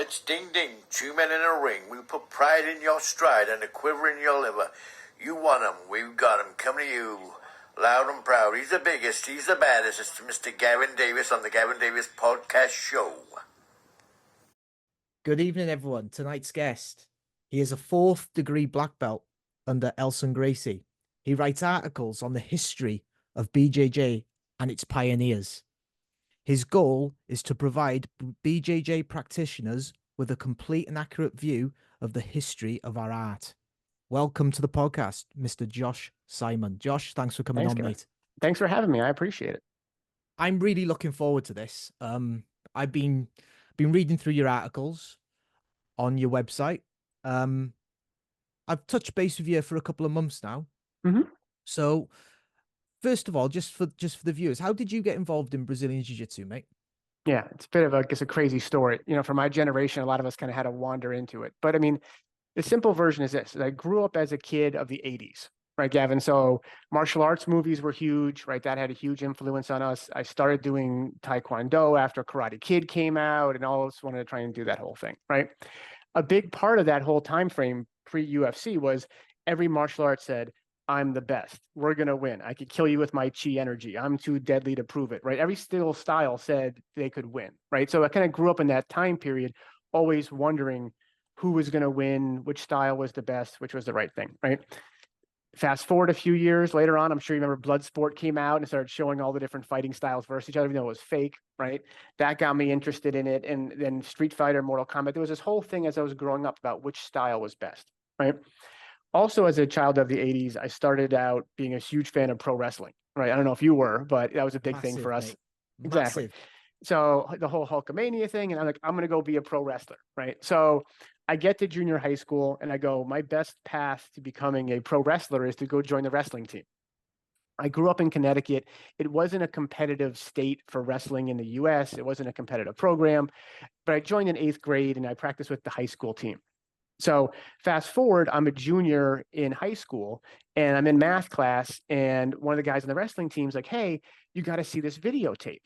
It's ding ding, two men in a ring. We put pride in your stride and a quiver in your liver. You want 'em, we've got 'em, coming to you. Loud and proud, he's the biggest, he's the baddest. It's Mr. Gavin Davis on the Gavin Davis Podcast Show. Good evening, everyone. Tonight's guest, he is a 4th-degree black belt under Elson Gracie. He writes articles on the history of BJJ and its pioneers. His goal is to provide BJJ practitioners with a complete and accurate view of the history of our art. Welcome to the podcast, Mr. Josh Simon. Josh, thanks for coming on, mate. Thanks for having me. I appreciate it. I'm really looking forward to this. I've been reading through your articles on your website. I've touched base with you for a couple of months now. Mm-hmm. So, first of all, just for the viewers, how did you get involved in Brazilian Jiu-Jitsu, mate? Yeah, it's a bit of a crazy story. You know, for my generation, a lot of us kind of had to wander into it. But I mean, the simple version is this: I grew up as a kid of the 80s, right, Gavin? So martial arts movies were huge, right? That had a huge influence on us. I started doing Taekwondo after Karate Kid came out, and all of us wanted to try and do that whole thing, right? A big part of that whole time frame pre-UFC was every martial art said, I'm the best. We're going to win. I could kill you with my chi energy. I'm too deadly to prove it, right? Every still style said they could win, right? So I kind of grew up in that time period, always wondering who was going to win, which style was the best, which was the right thing, right? Fast forward a few years later on, I'm sure you remember Bloodsport came out and started showing all the different fighting styles versus each other, even though it was fake, right? That got me interested in it. And then Street Fighter, Mortal Kombat, there was this whole thing as I was growing up about which style was best, right? Also, as a child of the 80s, I started out being a huge fan of pro wrestling, right? I don't know if you were, but that was a big thing for us. Mate. Exactly. Massive. So the whole Hulkamania thing, and I'm like, I'm going to go be a pro wrestler, right? So I get to junior high school and I go, my best path to becoming a pro wrestler is to go join the wrestling team. I grew up in Connecticut. It wasn't a competitive state for wrestling in the US. It wasn't a competitive program, but I joined in 8th grade and I practiced with the high school team. So fast forward, I'm a junior in high school and I'm in math class, and one of the guys on the wrestling team is like, hey, you got to see this videotape,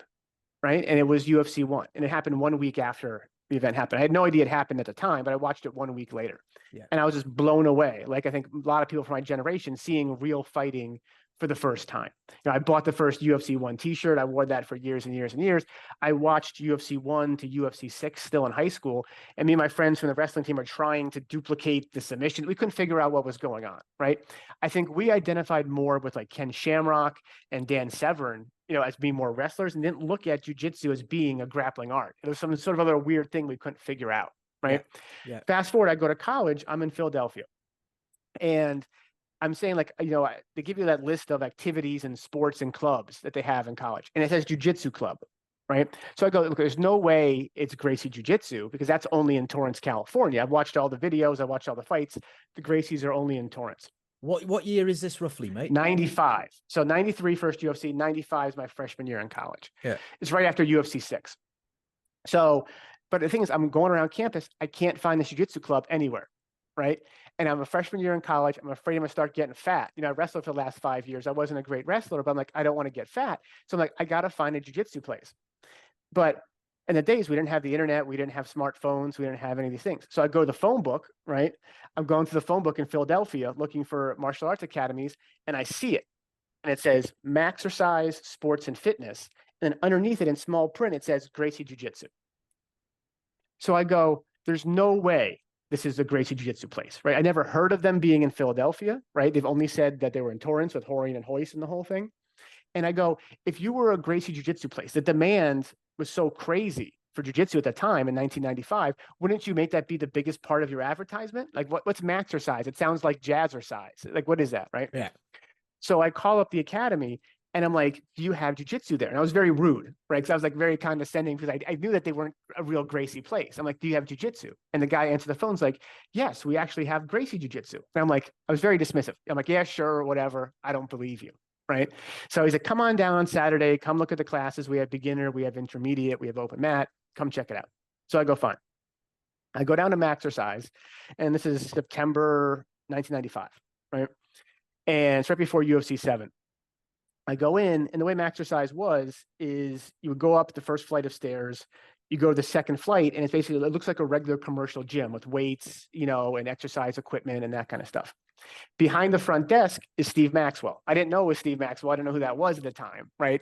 right? And it was UFC 1, and it happened 1 week after the event happened. I had no idea it happened at the time, but I watched it 1 week later. Yeah. And I was just blown away. Like, I think a lot of people from my generation seeing real fighting for the first time. You know, I bought the first UFC 1 t-shirt. I wore that for years and years and years. I watched UFC 1 to UFC 6 still in high school. And me and my friends from the wrestling team are trying to duplicate the submission. We couldn't figure out what was going on, right? I think we identified more with like Ken Shamrock and Dan Severn, you know, as being more wrestlers, and didn't look at jiu-jitsu as being a grappling art. It was some sort of other weird thing we couldn't figure out, right? Yeah. Fast forward, I go to college. I'm in Philadelphia. And I'm saying, like, you know, they give you that list of activities and sports and clubs that they have in college, and it says Jiu-Jitsu Club, right? So I go, look, there's no way it's Gracie Jiu-Jitsu because that's only in Torrance, California. I've watched all the videos. I watched all the fights. The Gracies are only in Torrance. What year is this roughly, mate? 95. So 93 first UFC, 95 is my freshman year in college. Yeah. It's right after UFC 6. So, but the thing is, I'm going around campus. I can't find the Jiu-Jitsu Club anywhere, right? And I'm a freshman year in college. I'm afraid I'm going to start getting fat. You know, I wrestled for the last 5 years. I wasn't a great wrestler, but I'm like, I don't want to get fat. So I'm like, I got to find a jiu-jitsu place. But in the days, we didn't have the internet. We didn't have smartphones. We didn't have any of these things. So I go to the phone book, right? I'm going through the phone book in Philadelphia looking for martial arts academies, and I see it. And it says Maxercise Sports and Fitness. And then underneath it in small print, it says Gracie Jiu-Jitsu. So I go, there's no way this is the Gracie Jiu-Jitsu place, right? I never heard of them being in Philadelphia, right? They've only said that they were in Torrance with Horian and Hoist and the whole thing. And I go, if you were a Gracie Jiu-Jitsu place, the demand was so crazy for Jiu-Jitsu at the time in 1995, wouldn't you make that be the biggest part of your advertisement? Like, what's Maxercise? It sounds like jazzercise. Like, what is that, right? Yeah. So I call up the academy and I'm like, do you have jiu-jitsu there? And I was very rude, right? Because I was like very condescending because I knew that they weren't a real Gracie place. I'm like, do you have jiu-jitsu? And the guy answered the phone's like, yes, we actually have Gracie jiu-jitsu. And I'm like, I was very dismissive. I'm like, yeah, sure, whatever. I don't believe you, right? So he's like, come on down on Saturday. Come look at the classes. We have beginner, we have intermediate, we have open mat. Come check it out. So I go, fine. I go down to Maxercise, and this is September 1995, right? And it's right before UFC 7. I go in, and the way Maxercise is you would go up the first flight of stairs, you go to the second flight, and it's basically, it looks like a regular commercial gym with weights, and exercise equipment and that kind of stuff. Behind the front desk is Steve Maxwell. I didn't know it was Steve Maxwell. I didn't know who that was at the time, right?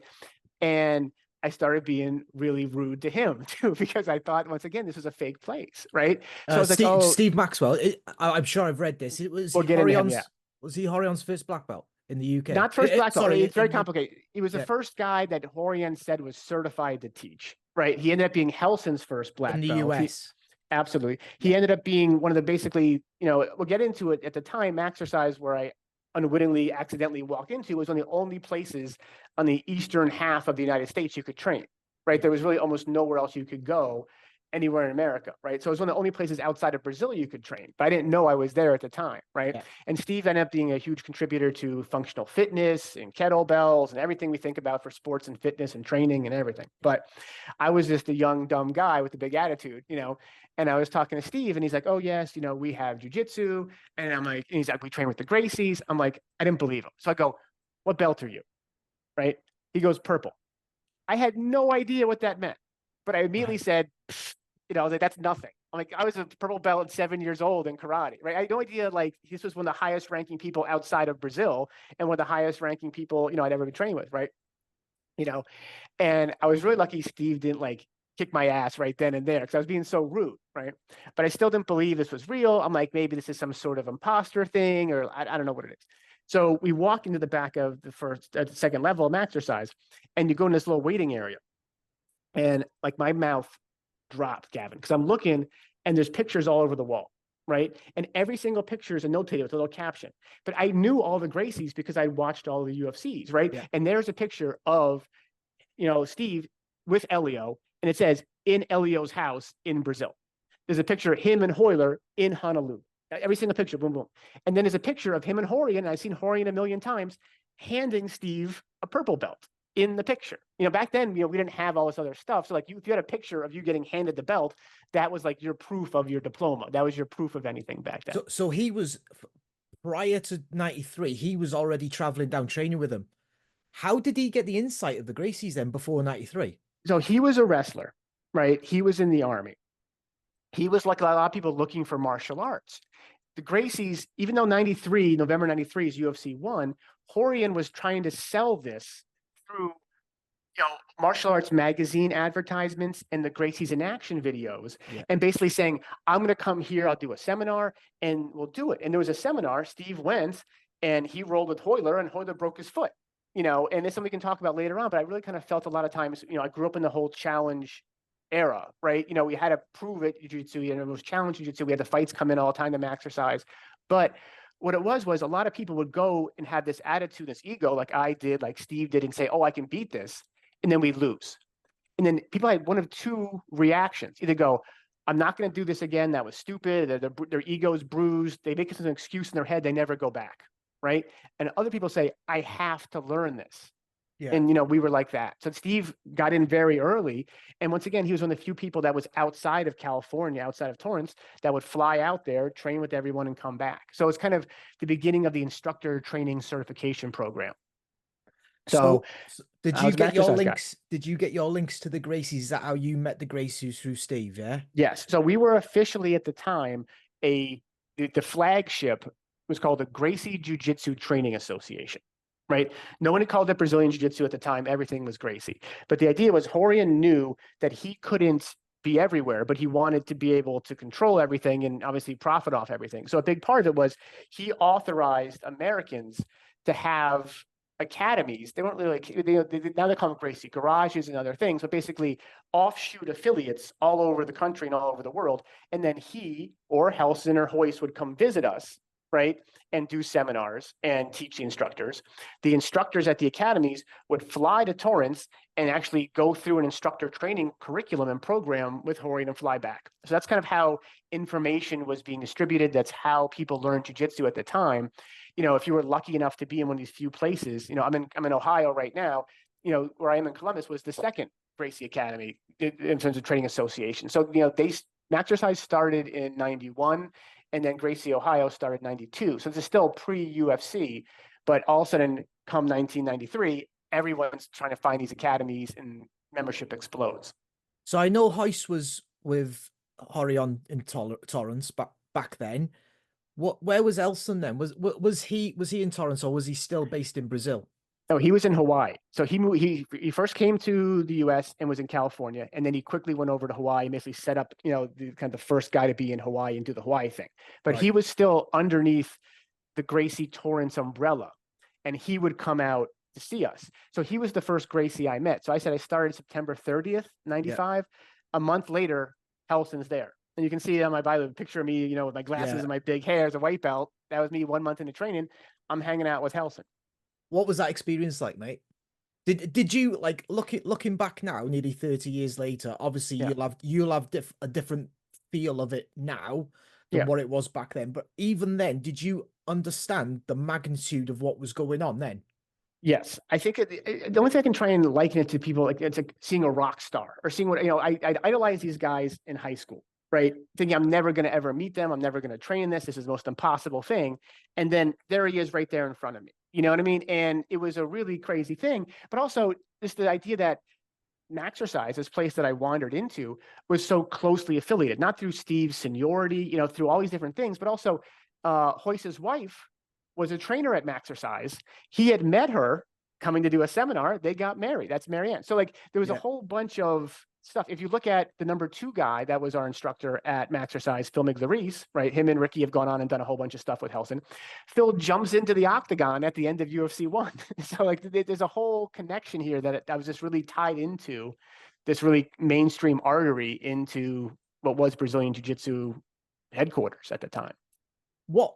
And I started being really rude to him too, because I thought, once again, this was a fake place, right? So I was like, Steve, oh, Steve Maxwell. I'm sure I've read this. we'll get into him, yeah. Was he Horion's first black belt in the UK? Not first black belt. Sorry, It's very complicated. He was the yeah. first guy that Horion said was certified to teach, right? He ended up being Helson's first black in the belt. US. Absolutely. He ended up being one of the basically, we'll get into it. At the time, Exercise, where I unwittingly, accidentally walked into, was one of the only places on the eastern half of the United States you could train, right? There was really almost nowhere else you could go anywhere in America, right? So it was one of the only places outside of Brazil you could train, but I didn't know I was there at the time, right? Yeah. And Steve ended up being a huge contributor to functional fitness and kettlebells and everything we think about for sports and fitness and training and everything. But I was just a young, dumb guy with a big attitude, and I was talking to Steve, and he's like, oh, yes, we have jujitsu. And I'm like, and he's like, we train with the Gracies. I'm like, I didn't believe him. So I go, what belt are you? Right? He goes, purple. I had no idea what that meant, but I immediately said, I was like, that's nothing. I'm like, I was a purple belt at 7 years old in karate, right? I had no idea, like, this was one of the highest ranking people outside of Brazil and one of the highest ranking people, I'd ever been training with, right? And I was really lucky Steve didn't like kick my ass right then and there because I was being so rude, right? But I still didn't believe this was real. I'm like, maybe this is some sort of imposter thing, or I don't know what it is. So we walk into the back of the second level of Exercise, and you go in this little waiting area. And like my mouth dropped, Gavin, because I'm looking and there's pictures all over the wall, right? And every single picture is annotated with a little caption. But I knew all the Gracies because I watched all the UFCs, right? Yeah. And there's a picture of, Steve with Elio, and it says, in Elio's house in Brazil. There's a picture of him and Hoyler in Honolulu. Every single picture, boom, boom. And then there's a picture of him and Horion, and I've seen Horion a million times, handing Steve a purple belt in the picture. Back then, we didn't have all this other stuff. So like if you had a picture of you getting handed the belt, that was like your proof of your diploma. That was your proof of anything back then. So he was, prior to 93, he was already traveling down training with him. How did he get the insight of the Gracies then before 93? So he was a wrestler, right? He was in the army. He was like a lot of people looking for martial arts. The Gracies, even though November 93 is UFC 1, Horion was trying to sell this through martial arts magazine advertisements and the Gracies in action videos, and basically saying, I'm going to come here, I'll do a seminar, and we'll do it. And there was a seminar, Steve went, and he rolled with Hoyler, and Hoyler broke his foot. And it's something we can talk about later on, but I really kind of felt a lot of times, I grew up in the whole challenge era, right? We had to prove it, jiu-jitsu, and it was challenge jiu-jitsu. We had the fights come in all the time to Exercise. But what it was a lot of people would go and have this attitude, this ego, like I did, like Steve did, and say, oh, I can beat this. And then we lose. And then people had one of two reactions. Either go, I'm not going to do this again. That was stupid. Their ego's bruised. They make an excuse in their head. They never go back. Right. And other people say, I have to learn this. Yeah. And, we were like that. So Steve got in very early. And once again, he was one of the few people that was outside of California, outside of Torrance, that would fly out there, train with everyone, and come back. So it's kind of the beginning of the instructor training certification program. So did you get your links? Guy. Did you get your links to the Gracies? Is that how you met the Gracies, through Steve? Yeah. Yes. So we were officially at the time the flagship was called the Gracie Jiu-Jitsu Training Association, right? No one had called it Brazilian Jiu-Jitsu at the time. Everything was Gracie. But the idea was Horion knew that he couldn't be everywhere, but he wanted to be able to control everything and obviously profit off everything. So a big part of it was he authorized Americans to have academies. They weren't really like, now they call them Gracie garages and other things, but basically offshoot affiliates all over the country and all over the world. And then he or Helson or Hoist would come visit us, right, and do seminars and teach the instructors. The instructors at the academies would fly to Torrance and actually go through an instructor training curriculum and program with Horion and fly back. So that's kind of how information was being distributed. That's how people learned jiu-jitsu at the time. If you were lucky enough to be in one of these few places, I'm in Ohio right now, where I am in Columbus was the second Gracie Academy in terms of training association. So, Exercise started in 91. And then Gracie, Ohio started 92. So this is still pre-UFC, but all of a sudden, come 1993, everyone's trying to find these academies and membership explodes. So I know Hoist was with Horion in Torrance back then. Where was Elson then? Was he in Torrance, or was he still based in Brazil? No, he was in Hawaii. So he moved, he first came to the US and was in California, and then he quickly went over to Hawaii and basically set up, the kind of the first guy to be in Hawaii and do the Hawaii thing. But Right. he was still underneath the Gracie Torrance umbrella, and he would come out to see us. So he was the first Gracie I met. So I said I started September 30th, Yeah. 95. A month later, Helson's there. And you can see on my bio a picture of me, with my glasses Yeah. and my big hair as a white belt. That was me 1 month into training. I'm hanging out with Helson. What was that experience like, mate? Did you like looking back now, nearly 30 years later? Obviously, Yeah. you'll have a different feel of it now than Yeah. what it was back then. But even then, did you understand the magnitude of what was going on then? Yes, I think the only thing I can try and liken it to people, like it's like seeing a rock star or seeing what, I idolize these guys in high school, right? Thinking I'm never going to ever meet them. I'm never going to train this. This is the most impossible thing. And then there he is right there in front of me. You know what I mean? And it was a really crazy thing, but also just the idea that Maxercise, this place that I wandered into, was so closely affiliated, not through Steve's seniority, through all these different things, but also Hoyce's wife was a trainer at Maxercise. He had met her coming to do a seminar. They got married. That's Marianne. So like there was a Yeah. whole bunch of stuff. If you look at the number 2 guy that was our instructor at Maxercise, Phil Miglarice, right? Him and Ricky have gone on and done a whole bunch of stuff with Helson. Phil jumps into the octagon at the end of UFC 1. So like there's a whole connection here that I was just really tied into this really mainstream artery into what was Brazilian Jiu-Jitsu headquarters at the time. What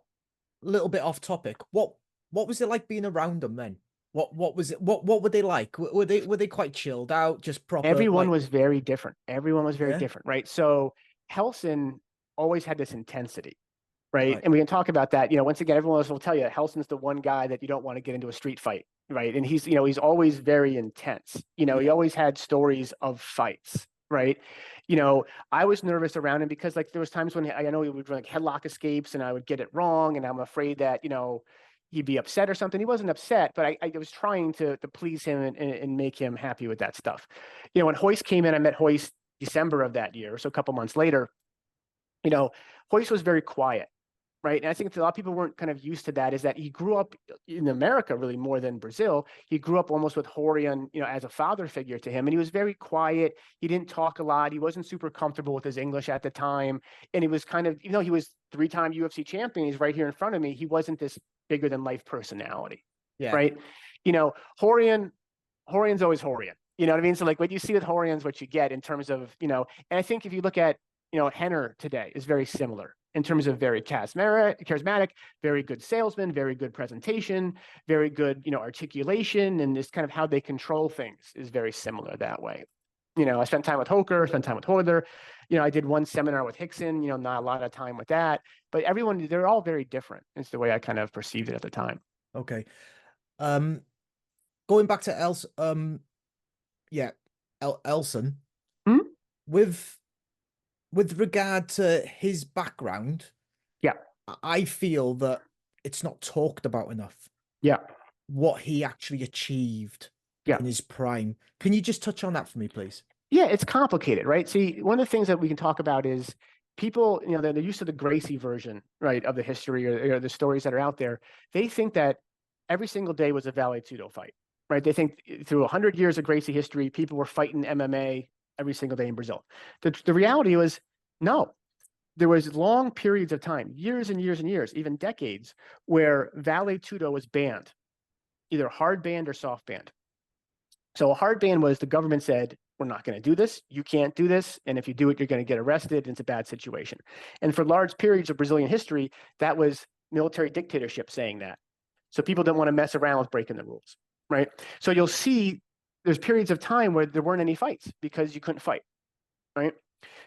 little bit off topic? What was it like being around them then? What was it? What were they like? Were they quite chilled out, just proper Everyone like was very different. Everyone was very yeah? different, right? So Helson always had this intensity, right? Right. And we can talk about that. Once again, everyone else will tell you Helson's the one guy that you don't want to get into a street fight, right? And he's always very intense. He Yeah. always had stories of fights, right? I was nervous around him because like there was times when I know he would like headlock escapes and I would get it wrong, and I'm afraid that he'd be upset or something. He wasn't upset, but I was trying to please him and make him happy with that stuff. When Hoist came in, I met Hoist December of that year, so a couple months later. Hoist was very quiet, right? And I think a lot of people weren't kind of used to that, is that he grew up in America really more than Brazil. He grew up almost with Horion, as a father figure to him. And he was very quiet. He didn't talk a lot. He wasn't super comfortable with his English at the time. And he was kind of, even though he was 3-time UFC champion, he's right here in front of me, he wasn't this bigger than life personality, Yeah. right? Horion's always Horion. You know what I mean? So like what you see with Horion's what you get in terms of, and I think if you look at, Henner today is very similar in terms of very charismatic, very good salesman, very good presentation, very good, articulation, and this kind of how they control things is very similar that way. I spent time with Hoker, spent time with Hoyler. I did one seminar with Hickson, not a lot of time with that, but they're all very different. It's the way I kind of perceived it at the time. Okay. Going back to Elson, Hmm? with regard to his background, Yeah. I feel that it's not talked about enough Yeah. what he actually achieved Yeah. in his prime. Can you just touch on that for me, please? Yeah, it's complicated, right? See, one of the things that we can talk about is people, they're used to the Gracie version, right, of the history or the stories that are out there. They think that every single day was a Vale Tudo fight, right? They think through 100 years of Gracie history, people were fighting MMA every single day in Brazil. The reality was, no. There was long periods of time, years and years and years, even decades, where Vale Tudo was banned, either hard banned or soft banned. So a hard ban was the government said, we're not going to do this. You can't do this. And if you do it, you're going to get arrested. And it's a bad situation. And for large periods of Brazilian history, that was military dictatorship saying that. So people don't want to mess around with breaking the rules, right? So you'll see there's periods of time where there weren't any fights because you couldn't fight, right?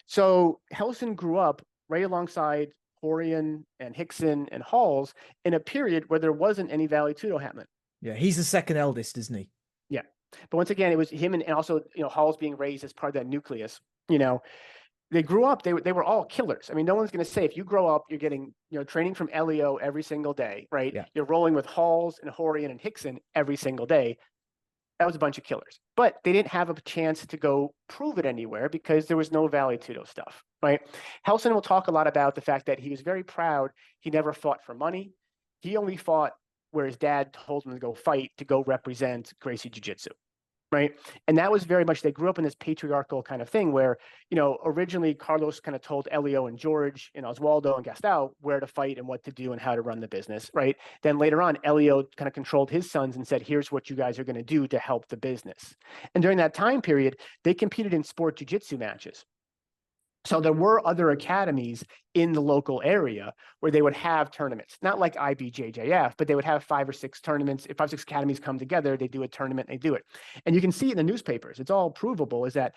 So Helson grew up right alongside Horion and Hickson and Halls in a period where there wasn't any Vale Tudo happening. Yeah, he's the second eldest, isn't he? Yeah. But once again, it was him and also, Halls being raised as part of that nucleus. They grew up, they were all killers. I mean, no one's going to say if you grow up, you're getting, training from Elio every single day, right? Yeah. You're rolling with Halls and Horion and Hickson every single day. That was a bunch of killers. But they didn't have a chance to go prove it anywhere because there was no Vale Tudo stuff, right? Helson will talk a lot about the fact that he was very proud. He never fought for money. He only fought where his dad told him to go fight, to go represent Gracie Jiu-Jitsu, right? And that was very much, they grew up in this patriarchal kind of thing where, originally Carlos kind of told Elio and George and Oswaldo and Gastão where to fight and what to do and how to run the business, right? Then later on, Elio kind of controlled his sons and said, here's what you guys are going to do to help the business. And during that time period, they competed in sport jiu-jitsu matches. So there were other academies in the local area where they would have tournaments, not like IBJJF, but they would have 5 or 6 tournaments. If 5 or 6 academies come together, they do a tournament, they do it. And you can see in the newspapers, it's all provable, is that,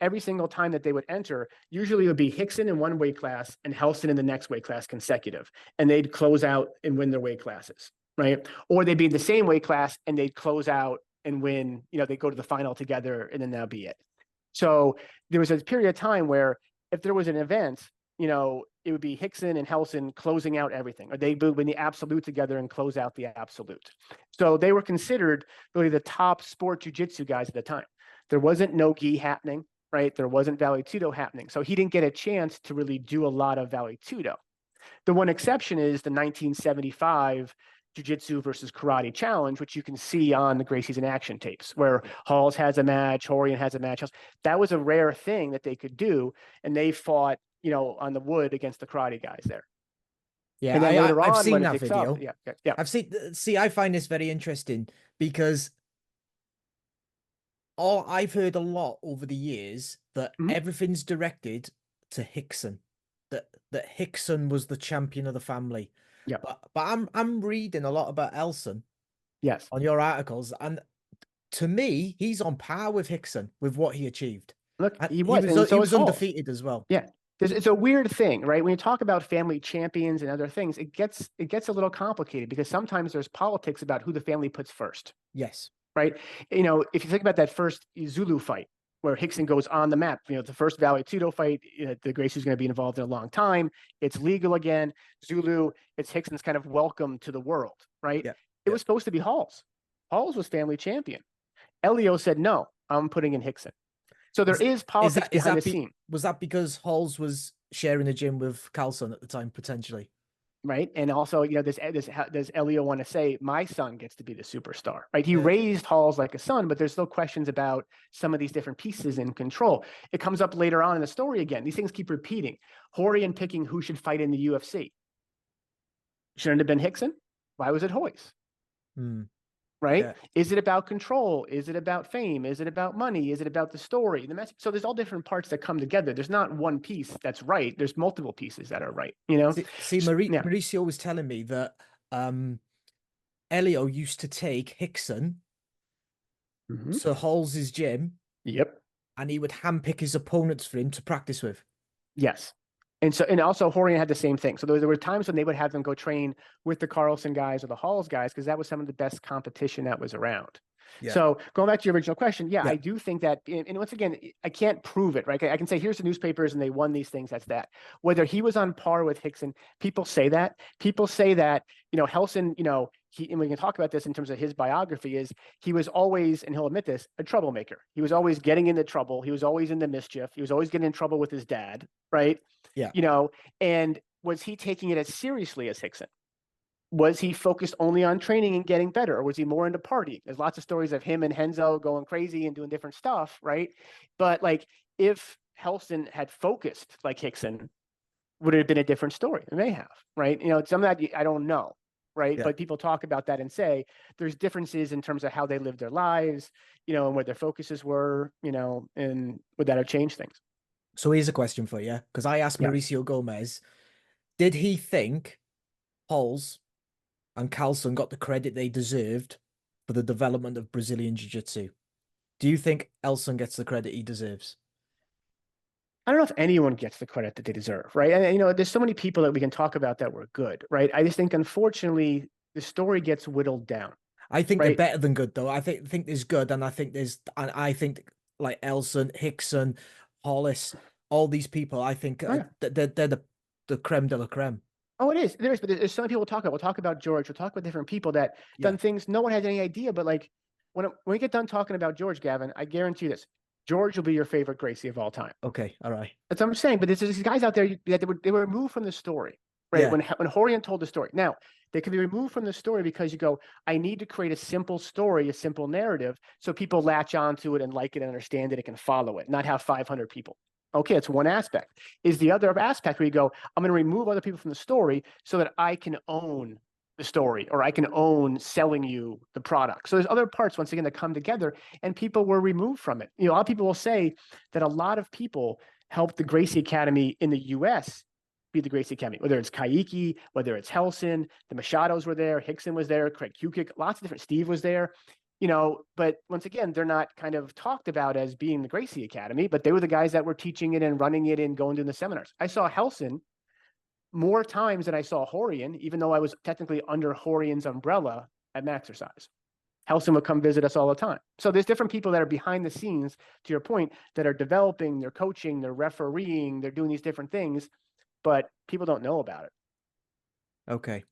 every single time that they would enter, usually it would be Hickson in one weight class and Helson in the next weight class consecutive. And they'd close out and win their weight classes, right? Or they'd be in the same weight class and they'd close out and win, they go to the final together and then that'll be it. So there was a period of time where if there was an event, it would be Hickson and Helson closing out everything, or they would win the absolute together and close out the absolute. So they were considered really the top sport jiu-jitsu guys at the time. There wasn't no gi happening, right? There wasn't Vale Tudo happening. So he didn't get a chance to really do a lot of Vale Tudo. The one exception is the 1975 Jiu-Jitsu versus Karate Challenge, which you can see on the Gracie's in Action tapes, where Halls has a match, Horian has a match. That was a rare thing that they could do, and they fought, on the wood against the karate guys there. Yeah, and then later I've on, seen when that it picks video. up, yeah. I've seen. See, I find this very interesting because I've heard a lot over the years that everything's directed to Hickson. That Hickson was the champion of the family. Yeah. But I'm reading a lot about Elson. Yes. On your articles, and to me, he's on par with Hickson with what he achieved. Look, And he was undefeated as well. Yeah. It's a weird thing, right? When you talk about family champions and other things, it gets a little complicated because sometimes there's politics about who the family puts first. Yes. Right. If you think about that first Zulu fight where Hickson goes on the map, the first Vale Tudo fight, the Gracie's going to be involved in a long time. It's legal again. Zulu, it's Hickson's kind of welcome to the world, right? Yeah. It was supposed to be Halls. Halls was family champion. Elio said, no, I'm putting in Hickson. So there is politics behind the scene. Was that because Halls was sharing a gym with Carlson at the time, potentially? Right. And also, does Elio want to say my son gets to be the superstar, right? He raised Halls like a son, but there's still questions about some of these different pieces in control. It comes up later on in the story again. These things keep repeating. Horian picking who should fight in the UFC. Shouldn't it have been Hickson? Why was it Hoyce? Right? Yeah. Is it about control? Is it about fame? Is it about money? Is it about the story? The message? So there's all different parts that come together. There's not one piece that's right. There's multiple pieces that are right. Mauricio was telling me that Elio used to take Hickson to Hall's gym. Yep. And he would handpick his opponents for him to practice with. Yes. And also Horian had the same thing. So there were times when they would have them go train with the Carlson guys or the Halls guys, because that was some of the best competition that was around. Yeah. So going back to your original question, I do think that, and once again, I can't prove it, right? I can say, here's the newspapers and they won these things, that's that. Whether he was on par with Hickson, people say that. People say that, Helson, and we can talk about this in terms of his biography, is he was always, and he'll admit this, a troublemaker. He was always getting into trouble. He was always in the mischief. He was always getting in trouble with his dad, right? Yeah. And was he taking it as seriously as Hickson? Was he focused only on training and getting better, or was he more into partying? There's lots of stories of him and Henzo going crazy and doing different stuff, right? But if Helson had focused like Hickson, would it have been a different story? It may have, right? Some of that I don't know, right? Yeah. But people talk about that and say there's differences in terms of how they lived their lives, and where their focuses were, and would that have changed things? So here's a question for you, because I asked Mauricio Gomez, did he think Halls and Carlson got the credit they deserved for the development of Brazilian Jiu-Jitsu? Do you think Elson gets the credit he deserves? I don't know if anyone gets the credit that they deserve, right? And, there's so many people that we can talk about that were good, right? I just think, unfortunately, the story gets whittled down. I think they're better than good, though. I think there's good, and I think like Elson, Hickson, Hollis, all these people, I think they're the creme de la creme. Oh, it is. There is, but there's so many people we'll talk about. We'll talk about George. We'll talk about different people that done things no one has any idea, but when we get done talking about George, Gavin, I guarantee this, George will be your favorite Gracie of all time. Okay, all right. That's what I'm saying. But there's these guys out there that they were removed from the story, right? Yeah. When Horian told the story. Now, they can be removed from the story because you go, I need to create a simple story, a simple narrative, so people latch onto it and like it and understand it and can follow it, not have 500 people. Okay, that's one aspect. Is the other aspect where you go, I'm going to remove other people from the story so that I can own the story, or I can own selling you the product. So there's other parts, once again, that come together, and people were removed from it. You know, a lot of people will say that a lot of people helped the Gracie Academy in the US be the Gracie Academy, whether it's Kaiki, whether it's Helson, the Machados were there, Hickson was there, Craig Kukic, lots of different, Steve was there, you know, but once again, they're not kind of talked about as being the Gracie Academy, but they were the guys that were teaching it and running it and going to the seminars. I saw Helson more times than I saw Horian, even though I was technically under Horian's umbrella at Maxercise. Helson would come visit us all the time. So there's different people that are behind the scenes, to your point, that are developing, they're coaching, they're refereeing, they're doing these different things, but people don't know about it. Okay.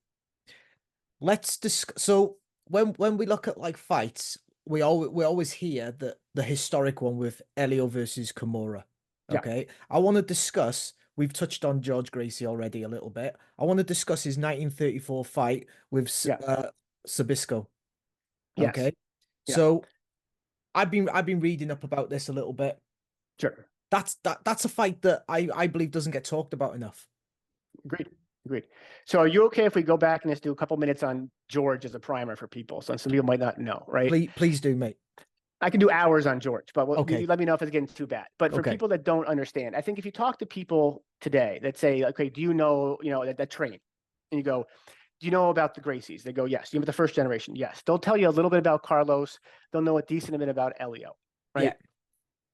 Let's discuss. So when we look at like fights, we always hear the historic one with Elio versus Kimura. Okay. Yeah. I want to discuss. We've touched on George Gracie already a little bit. I want to discuss his 1934 fight with Sabisco. Yes. Okay. Yeah. So I've been reading up about this a little bit. Sure. That's a fight that I believe doesn't get talked about enough. Agreed. So are you okay if we go back and just do a couple minutes on George as a primer for people? So some people might not know, right? Please do, mate. I can do hours on George, but okay. You let me know if it's getting too bad. But for people that don't understand, I think if you talk to people today that say, okay, do you know, that train? And you go, do you know about the Gracies? They go, yes. Do you know about the first generation? Yes. They'll tell you a little bit about Carlos. They'll know a decent bit about Elio, right? Yeah.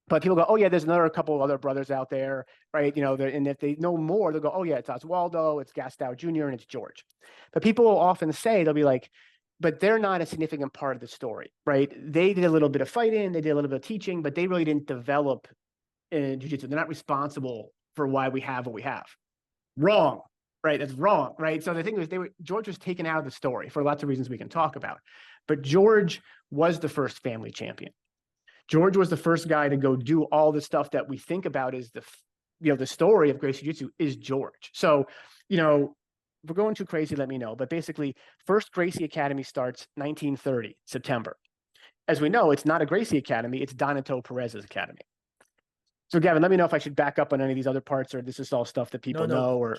But people go, oh yeah, there's a couple of other brothers out there, right? And if they know more, they'll go, oh yeah, it's Oswaldo, it's Gastow Jr., and it's George. But people will often say, they'll be like, but they're not a significant part of the story, right? They did a little bit of fighting, they did a little bit of teaching, but they really didn't develop in jiu-jitsu. They're not responsible for why we have what we have. Wrong, right? That's wrong, right? So the thing was, George was taken out of the story for lots of reasons we can talk about. But George was the first family champion. George was the first guy to go do all the stuff that we think about as the story of Gracie Jiu-Jitsu is George. So, if we're going too crazy, let me know. But basically, first Gracie Academy starts 1930, September. As we know, it's not a Gracie Academy, it's Donato Perez's academy. So Gavin, let me know if I should back up on any of these other parts, or this is all stuff that people know. Or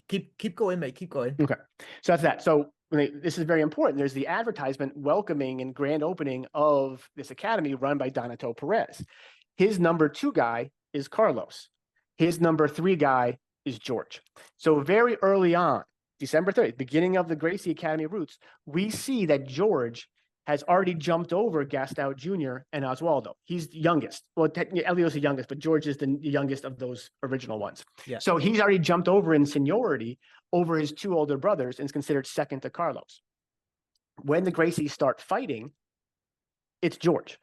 keep going, mate. Keep going. Okay, so that's that. So this is very important. There's the advertisement welcoming and grand opening of this academy run by Donato Perez. His number 2 guy is Carlos. His number 3 guy is George. So very early on, December 30th, beginning of the Gracie Academy roots, we see that George has already jumped over Gastow Jr. and Oswaldo. He's the youngest. Well, technically, Elio's the youngest, but George is the youngest of those original ones. Yeah. So he's already jumped over in seniority over his 2 older brothers and is considered second to Carlos. When the Gracies start fighting, it's George.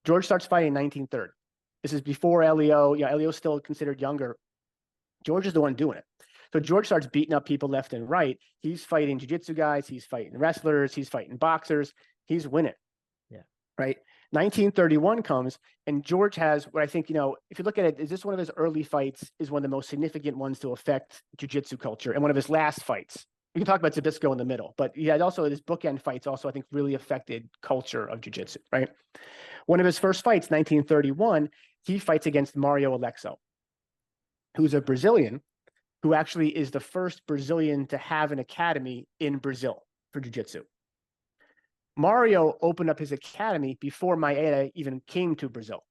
George starts fighting in 1930. This is before Elio. Elio's still considered younger. George is the one doing it. So George starts beating up people left and right. He's fighting jiu-jitsu guys. He's fighting wrestlers. He's fighting boxers. He's winning. Yeah. Right. 1931 comes, and George has what I think, if you look at it, is this one of his early fights is one of the most significant ones to affect jiu-jitsu culture, and one of his last fights. We can talk about Zabisco in the middle, but he had also his bookend fights also, I think, really affected culture of jiu-jitsu, right? One of his first fights, 1931, he fights against Mario Alexo, who's a Brazilian, who actually is the first Brazilian to have an academy in Brazil for jiu-jitsu. Mario opened up his academy before Maeda even came to Brazil.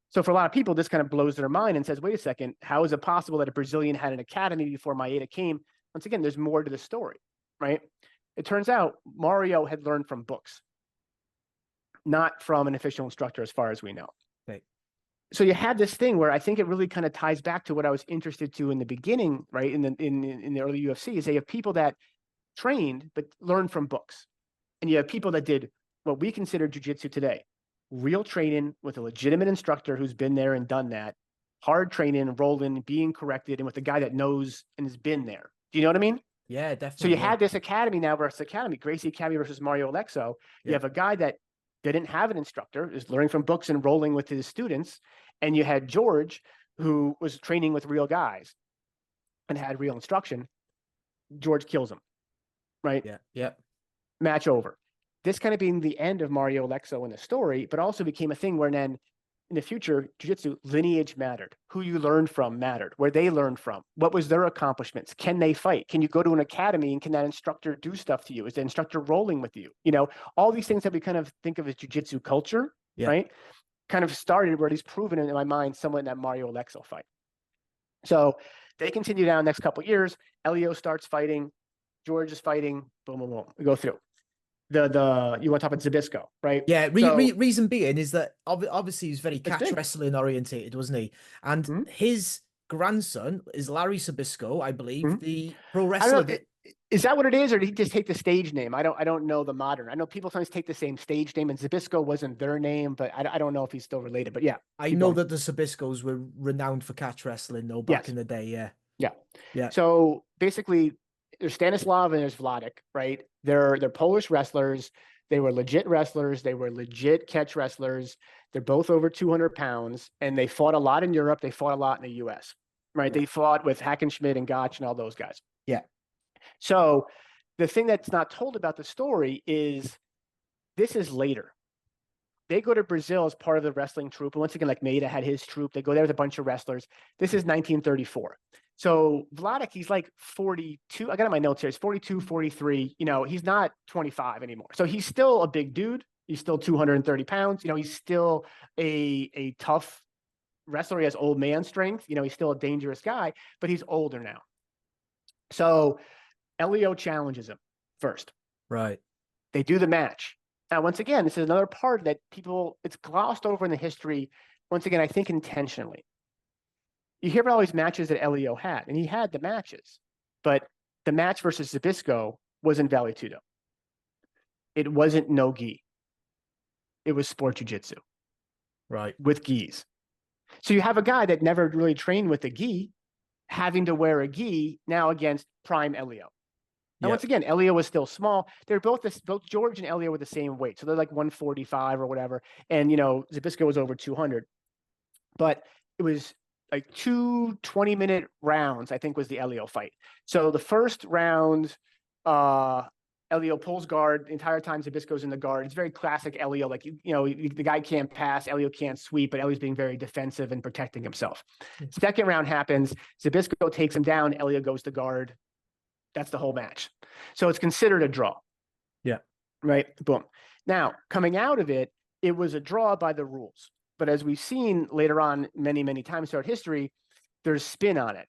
So for a lot of people, this kind of blows their mind and says, wait a second, how is it possible that a Brazilian had an academy before Maeda came? Once again, there's more to the story, right? It turns out Mario had learned from books, not from an official instructor as far as we know. Right. So you had this thing where I think it really kind of ties back to what I was interested to in the beginning, right? In the early UFC, is they have people that trained but learned from books. And you have people that did what we consider jiu-jitsu today, real training with a legitimate instructor who's been there and done that, hard training, rolling, being corrected, and with a guy that knows and has been there. Do you know what I mean? Yeah, definitely. So you had this academy now versus academy, Gracie Academy versus Mario Alexo. You have a guy that didn't have an instructor, is learning from books and rolling with his students. And you had George, who was training with real guys and had real instruction. George kills him, right? Yeah. Yeah. Match over. This kind of being the end of Mario Alexo in the story, but also became a thing where then in the future, jiu-jitsu lineage mattered. Who you learned from mattered. Where they learned from. What was their accomplishments? Can they fight? Can you go to an academy and can that instructor do stuff to you? Is the instructor rolling with you? You know, all these things that we kind of think of as jiu-jitsu culture, right? Kind of started where he's proven in my mind somewhat in that Mario Alexo fight. So they continue down the next couple of years. Elio starts fighting. George is fighting. Boom, boom, boom. We go through. You want to talk about Zbyszko, right? Yeah, reason being is that obviously he's very catch wrestling orientated, wasn't he? And his grandson is Larry Zbyszko, I believe, the pro wrestler. Is that what it is, or did he just take the stage name? I don't know the modern. I know people sometimes take the same stage name, and Zbyszko wasn't their name, but I don't know if he's still related. But yeah, I know that the Zbyszkos were renowned for catch wrestling, though, back in the day. Yeah. So basically, there's Stanislav and there's Vladik, right? They're Polish wrestlers. They were legit wrestlers. They were legit catch wrestlers. They're both over 200 pounds, and they fought a lot in Europe. They fought a lot in the U.S., right? They fought with Hackenschmidt and Gotch and all those guys. Yeah. So the thing that's not told about the story is this is later. They go to Brazil as part of the wrestling troupe. And once again, like Maida had his troupe. They go there with a bunch of wrestlers. This is 1934. So Vladik, he's like 42. I got on my notes here. He's 42, 43. You know, he's not 25 anymore. So he's still a big dude. He's still 230 pounds. You know, he's still a tough wrestler. He has old man strength. You know, he's still a dangerous guy, but he's older now. So Elio challenges him first. Right. They do the match. Now, once again, this is another part that it's glossed over in the history. Once again, I think intentionally. You hear about all these matches that Elio had, and he had the matches, but the match versus Zbyszko wasn't Vale Tudo. It wasn't no gi. It was sport jiu-jitsu. Right. With gis. So you have a guy that never really trained with a gi, having to wear a gi now against prime Elio. And once again, Elio was still small. They're both George and Elio were the same weight. So they're like 145 or whatever. And, you know, Zbyszko was over 200. But it was like 2 20-minute rounds, I think, was the Elio fight. So the first round, Elio pulls guard the entire time. Zbyszko's in the guard. It's very classic Elio. Like, you know, the guy can't pass. Elio can't sweep, but Elio's being very defensive and protecting himself. Second round happens. Zbyszko takes him down. Elio goes to guard. That's the whole match. So it's considered a draw. Yeah. Right? Boom. Now, coming out of it, it was a draw by the rules. But as we've seen later on many, many times throughout history, there's spin on it.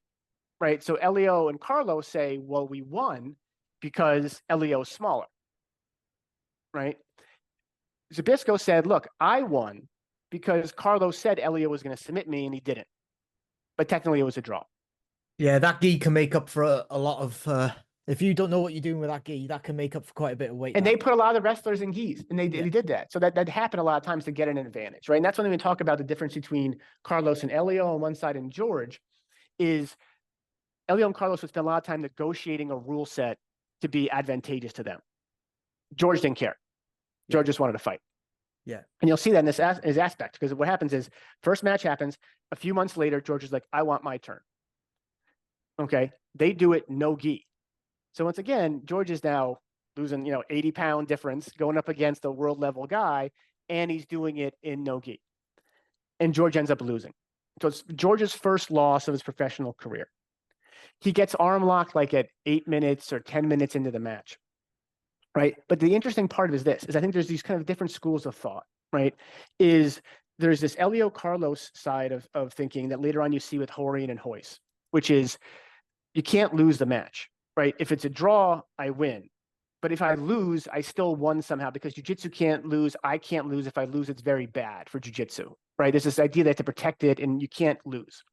Right? So Elio and Carlos say, well, we won because Elio's smaller. Right? Zbyszko said, look, I won because Carlos said Elio was going to submit me and he didn't. But technically it was a draw. Yeah, that gi can make up for a lot of if you don't know what you're doing with that gi, that can make up for quite a bit of weight. And they put a lot of the wrestlers in gis, and they did that. So that happened a lot of times to get an advantage, right? And that's when we talk about the difference between Carlos and Elio on one side and George is Elio and Carlos would spend a lot of time negotiating a rule set to be advantageous to them. George didn't care. George just wanted to fight. Yeah. And you'll see that in this aspect, because what happens is first match happens. A few months later, George is like, I want my turn. Okay. They do it no gi. So once again, George is now losing, 80-pound difference going up against a world level guy, and he's doing it in no gi. And George ends up losing. So it's George's first loss of his professional career. He gets arm locked like at 8 minutes or 10 minutes into the match. Right. But the interesting part is this, is I think there's these kind of different schools of thought, right? Is there's this Elio Carlos side of thinking that later on you see with Horian and Hoyce, which is you can't lose the match. Right? If it's a draw, I win. But if I lose, I still won somehow because jiu-jitsu can't lose. I can't lose. If I lose, it's very bad for jiu-jitsu. Right? There's this idea that to protect it and you can't lose.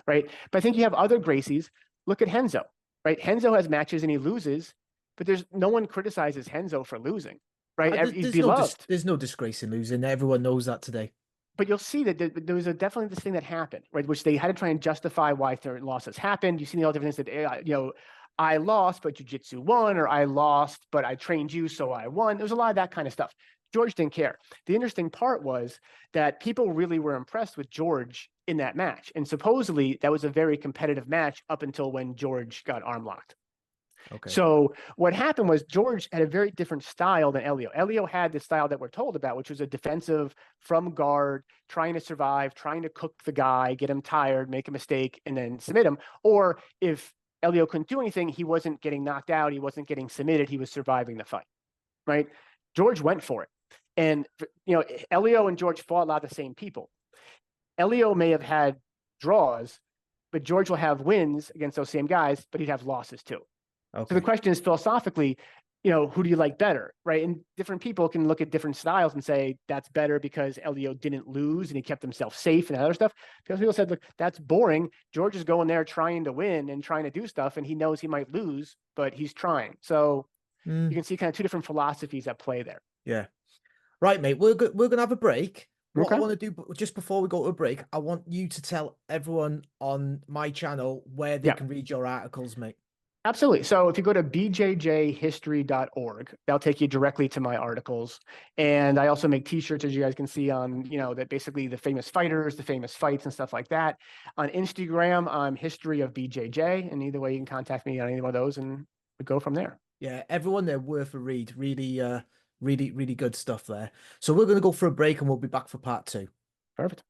Right? But I think you have other Gracies. Look at Henzo. Right? Henzo has matches and he loses, but there's no one criticizes Henzo for losing. Right? He's beloved. There's no disgrace in losing. Everyone knows that today. But you'll see that there was definitely this thing that happened, right? Which they had to try and justify why certain losses happened. You see all different things that, I lost, but jiu-jitsu won, or I lost, but I trained you, so I won. There's a lot of that kind of stuff. George didn't care. The interesting part was that people really were impressed with George in that match. And supposedly that was a very competitive match up until when George got arm locked. Okay. So what happened was George had a very different style than Elio. Elio had the style that we're told about, which was a defensive from guard, trying to survive, trying to cook the guy, get him tired, make a mistake, and then submit him. Or if Elio couldn't do anything, he wasn't getting knocked out, he wasn't getting submitted, he was surviving the fight, right? George went for it. And, Elio and George fought a lot of the same people. Elio may have had draws, but George will have wins against those same guys, but he'd have losses too. Okay. So the question is philosophically, who do you like better, right? And different people can look at different styles and say that's better because Elio didn't lose and he kept himself safe and other stuff. Because people said, look, that's boring. George is going there trying to win and trying to do stuff, and he knows he might lose, but he's trying. So you can see kind of two different philosophies at play there. Yeah. Right, mate. We're gonna have a break. What I Okay. want to do just before we go to a break, I want you to tell everyone on my channel where they Yeah. can read your articles, mate. Absolutely. So if you go to bjjhistory.org, that'll take you directly to my articles. And I also make t-shirts, as you guys can see, on, that basically the famous fighters, the famous fights and stuff like that. On Instagram, I'm History of BJJ. And either way, you can contact me on any one of those and we go from there. Yeah, everyone, they're worth a read. Really, really good stuff there. So we're going to go for a break and we'll be back for part 2. Perfect.